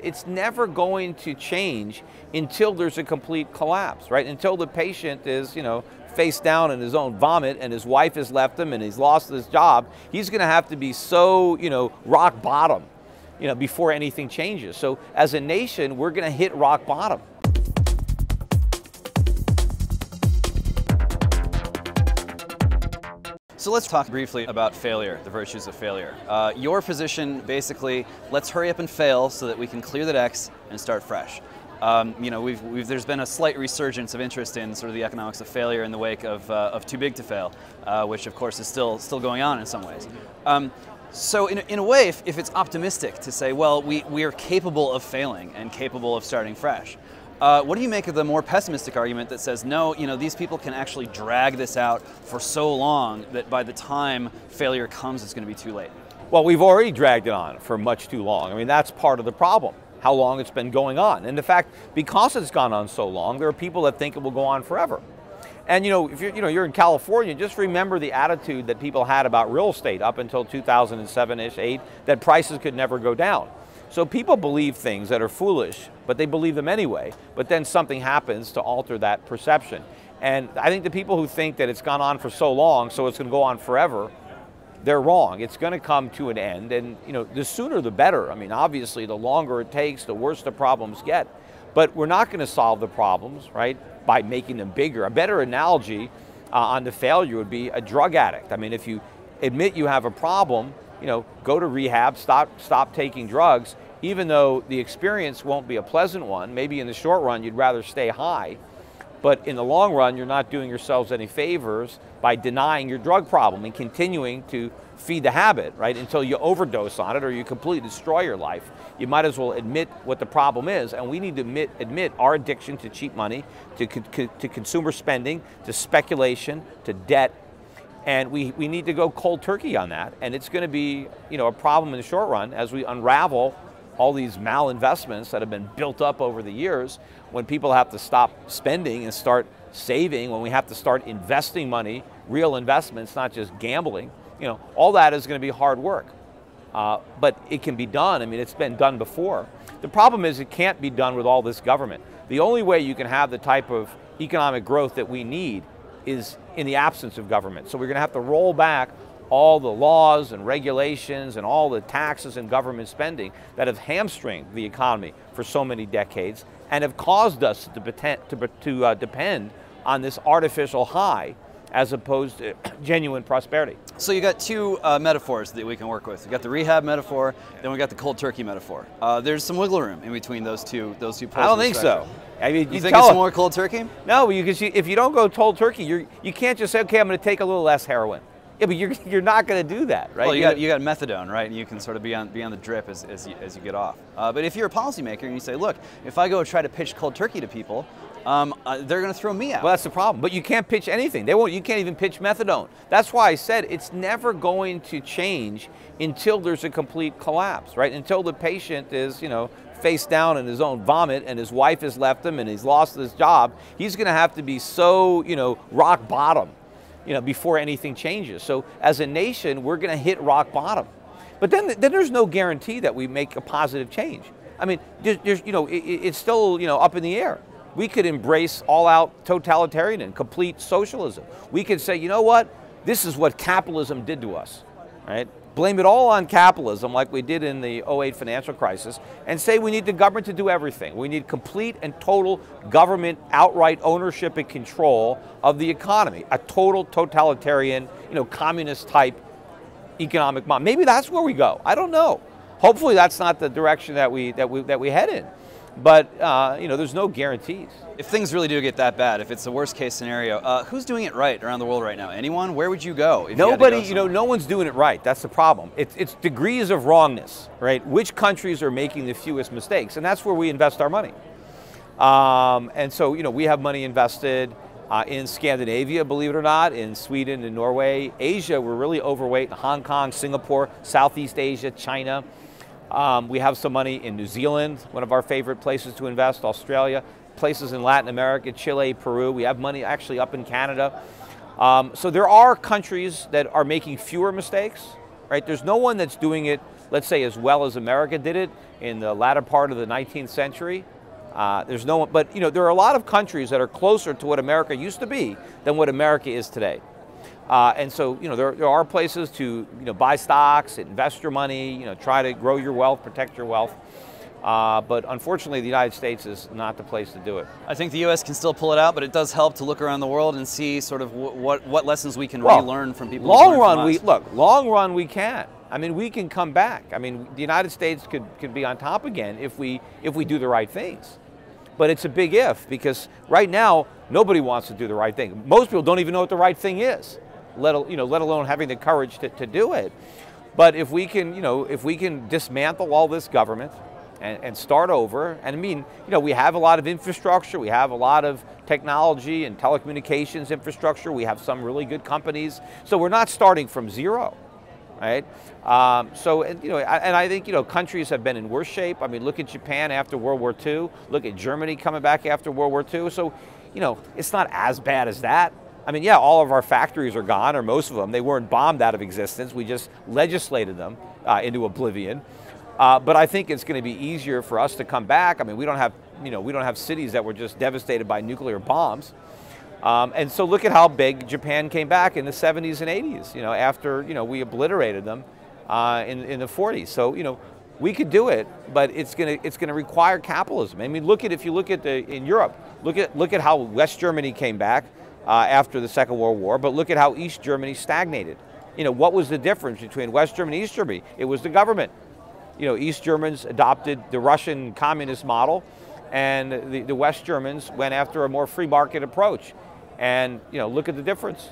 It's never going to change until there's a complete collapse, right? Until the patient is, face down in his own vomit and his wife has left him and he's lost his job. He's going to have to be so, rock bottom, before anything changes. So as a nation, we're going to hit rock bottom. So let's talk briefly about failure, the virtues of failure. Your position, basically, let's hurry up and fail so that we can clear the decks and start fresh. There's been a slight resurgence of interest in sort of the economics of failure in the wake of too big to fail, which of course is still going on in some ways. So in a way, if it's optimistic to say, well, we are capable of failing and capable of starting fresh, what do you make of the more pessimistic argument that says, no, these people can actually drag this out for so long that by the time failure comes, it's going to be too late? Well, we've already dragged it on for much too long. I mean, that's part of the problem, how long it's been going on. And in fact, because it's gone on so long, there are people that think it will go on forever. And if you're in California, just remember the attitude that people had about real estate up until 2007-ish, 8, that prices could never go down. So people believe things that are foolish, but they believe them anyway, but then something happens to alter that perception. And I think the people who think that it's gone on for so long, so it's going to go on forever, they're wrong. It's going to come to an end, and the sooner the better. I mean, obviously, the longer it takes, the worse the problems get. But we're not going to solve the problems, right, by making them bigger. A better analogy on the failure would be a drug addict. I mean, if you admit you have a problem, go to rehab, stop taking drugs, even though the experience won't be a pleasant one. Maybe in the short run, you'd rather stay high. But in the long run, you're not doing yourselves any favors by denying your drug problem and continuing to feed the habit, right, until you overdose on it or you completely destroy your life. You might as well admit what the problem is, and we need to admit our addiction to cheap money, to consumer spending, to speculation, to debt, and we need to go cold turkey on that. And it's going to be, a problem in the short run as we unravel all these malinvestments that have been built up over the years, when people have to stop spending and start saving, when we have to start investing money, real investments, not just gambling. All that is going to be hard work. But it can be done. I mean, it's been done before. The problem is it can't be done with all this government. The only way you can have the type of economic growth that we need is in the absence of government. So we're going to have to roll back all the laws and regulations and all the taxes and government spending that have hamstringed the economy for so many decades and have caused us to depend on this artificial high as opposed to genuine prosperity. So you got two metaphors that we can work with. You got the rehab metaphor, then we got the cold turkey metaphor. There's some wiggle room in between those two poles. I don't think so. I mean, you think it's more cold turkey? No, because if you don't go cold turkey, you can't just say, okay, I'm going to take a little less heroin. Yeah, but you're not going to do that, right? Well, you got methadone, right? And you can sort of be on the drip as you get off. But if you're a policymaker and you say, look, if I go try to pitch cold turkey to people, they're going to throw me out. Well, that's the problem. But you can't pitch anything. They won't. You can't even pitch methadone. That's why I said it's never going to change until there's a complete collapse, right? Until the patient is, face down in his own vomit and his wife has left him and he's lost his job. He's going to have to be so, rock bottom, before anything changes. So as a nation, we're going to hit rock bottom. But then there's no guarantee that we make a positive change. I mean, it's still, up in the air. We could embrace all-out totalitarian and complete socialism. We could say, you know what? This is what capitalism did to us, right? Blame it all on capitalism like we did in the 08 financial crisis and say we need the government to do everything. We need complete and total government outright ownership and control of the economy, a total totalitarian, communist type economic model. Maybe that's where we go. I don't know. Hopefully that's not the direction that we head in. But there's no guarantees. If things really do get that bad, if it's the worst case scenario, who's doing it right around the world right now? Anyone? Where would you go? If Nobody. You had to go no one's doing it right. That's the problem. It's degrees of wrongness, right? Which countries are making the fewest mistakes, and that's where we invest our money. And so we have money invested in Scandinavia, believe it or not, in Sweden and Norway. Asia, we're really overweight in Hong Kong, Singapore, Southeast Asia, China. We have some money in New Zealand, one of our favorite places to invest, Australia, places in Latin America, Chile, Peru. We have money actually up in Canada. So there are countries that are making fewer mistakes, right? There's no one that's doing it let's say, as well as America did it in the latter part of the 19th century. There's no one, but there are a lot of countries that are closer to what America used to be than what America is today. And so, there are places to, buy stocks, invest your money, try to grow your wealth, protect your wealth. But unfortunately, the United States is not the place to do it. I think the U.S. can still pull it out, but it does help to look around the world and see sort of what lessons we can relearn from people. Long run, we can. I mean, we can come back. I mean, the United States could be on top again if we do the right things. But it's a big if, because right now nobody wants to do the right thing. Most people don't even know what the right thing is, let alone having the courage to do it. But if we can dismantle all this government and start over, and I mean, we have a lot of infrastructure, we have a lot of technology and telecommunications infrastructure, we have some really good companies, so we're not starting from zero. Right? And I think, countries have been in worse shape. I mean, look at Japan after World War II. Look at Germany coming back after World War II. So, it's not as bad as that. I mean, yeah, all of our factories are gone, or most of them. They weren't bombed out of existence. We just legislated them into oblivion. But I think it's going to be easier for us to come back. I mean, we don't have cities that were just devastated by nuclear bombs. And so look at how big Japan came back in the 70s and 80s, after, we obliterated them in the 40s. So, we could do it, but it's gonna require capitalism. I mean, if you look at in Europe, look at how West Germany came back after the Second World War, but look at how East Germany stagnated. What was the difference between West Germany and East Germany? It was the government. East Germans adopted the Russian communist model, and the West Germans went after a more free market approach. And look at the difference.